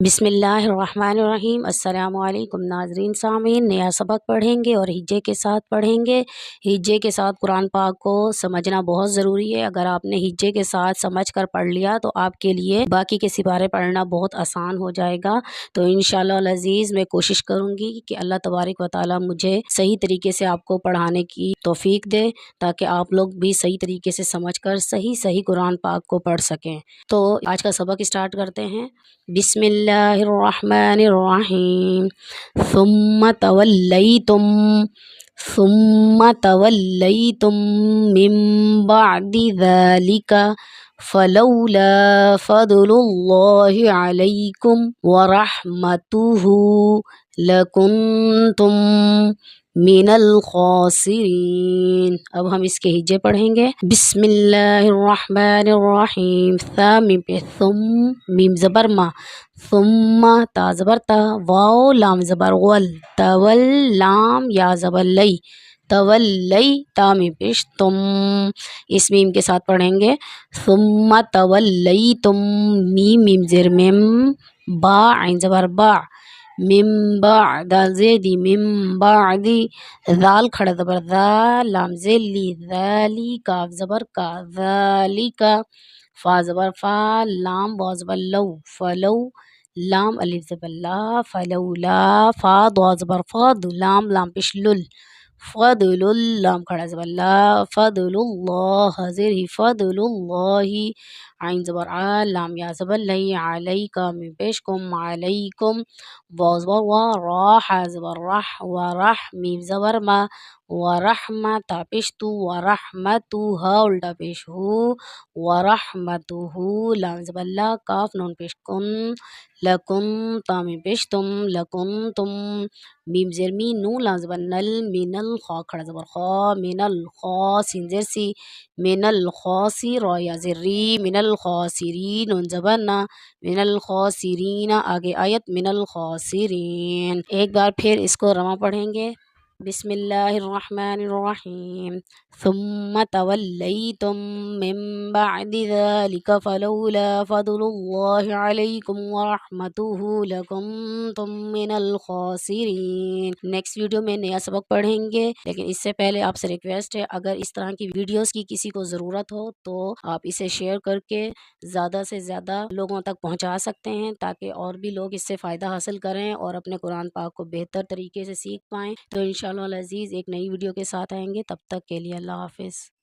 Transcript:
बिस्मिल्लाहिर्रहमानिर्रहीम। अस्सलाम वालेकुम नाज़रीन सामीन। नया सबक पढ़ेंगे और हिज्जे के साथ पढ़ेंगे। हिज्जे के साथ कुरान पाक को समझना बहुत ज़रूरी है। अगर आपने हिज्जे के साथ समझ कर पढ़ लिया तो आपके लिए बाकी के सिपारे पढ़ना बहुत आसान हो जाएगा। तो इंशाअल्लाह अज़ीज़ मैं कोशिश करूँगी कि अल्लाह तबारक व तआला मुझे सही तरीके से आपको पढ़ाने की तौफीक दे, ताकि आप लोग भी सही तरीके से समझ कर सही कुरान पाक को पढ़ सकें। तो आज का सबक स्टार्ट करते हैं। बिस्मिल्लाहिर्रहमानिर्रहीम। सुम्मा तवल्लैतुम मिन बअदि ज़ालिका फलौला फ़ज़लुल्लाहि अलैकुम व रहमतुहु लकुन्तुम मिनल खासिरीन। अब हम इसके हिज्जे पढ़ेंगे। बिस्मिल्लाहिर्रहमानिर्रहीम। सा मीम पे सुम, मीम ज़बर मा, सुम्मा ता ज़बर ता, वाओ लाम ज़बर वल, तवल लाम या ज़बर लई, तवल्लई ता मीम पेश तुम। इस मीम के साथ पढ़ेंगे सुम्मा तवल्लई तुम, मीम मीम ज़ेर मिम, बा ऐन ज़बर बा, मिम बअदा ज़ेदी मिम बअदी, ज़ाल खड़ा ज़बर ज़ा, लाम ज़ेली, ज़ाली काफ ज़बर का, ज़ालिका फ़ा ज़बर फ़ा, लाम वाव ज़बर लौ, फ़लौ, लाम अलिफ ज़बर ला, फ़लौला, फ़ा दौ ज़बर फ़द, लाम लाम पेश लुल, फ़दलुल, लाम खड़ा ज़बर ला, फ़दलुल्लाह ज़ेर ही फ़दलुल्लाहि, ऐन ज़बर आ, लाम या ज़बर लई, अलैका मीम पेश कुम, अलैकुम, वाव ज़बर वा, रा हा ज़बर राह, व राह मीम ज़बर मा, व रहमा ता पेश तू, व रहमतु हा उल्टा पेश हु, व रहमतुहु, लाम ज़बर ला, काफ नून पेश कुन, लकुम ता मीम पेश तुम, लकुन्तुम, मीम ज़ेर मी, नून लाम ज़बर नल, मिनल खा खड़ा ज़बर खा, मिनल खा सीन ज़ेर सी, मिनल खासी रा या ज़ेर री, मिनल खासिरीन नून ज़बर ना, मिनल खासिरीन आगे आयत मिनल खासिरीन। एक बार फिर इसको रमा पढ़ेंगे। बिस्मिल्लाहिर्रहमानिर्रहीम। सुम्मा तवल्लैतुम मिन बअदि ज़ालिका फलौला फ़ज़लुल्लाहि अलैकुम व रहमतुहु लकुन्तुम मिनल खासिरीन। नेक्स्ट वीडियो में नया सबक पढ़ेंगे, लेकिन इससे पहले आपसे रिक्वेस्ट है, अगर इस तरह की वीडियोस की किसी को ज़रूरत हो तो आप इसे शेयर करके ज़्यादा से ज़्यादा लोगों तक पहुंचा सकते हैं, ताकि और भी लोग इससे फ़ायदा हासिल करें और अपने कुरान पाक को बेहतर तरीके से सीख पाएँ। तो इंशाअल्लाह अज़ीज़ एक नई वीडियो के साथ आएंगे, तब तक के लिए अल्लाह हाफ़िज़।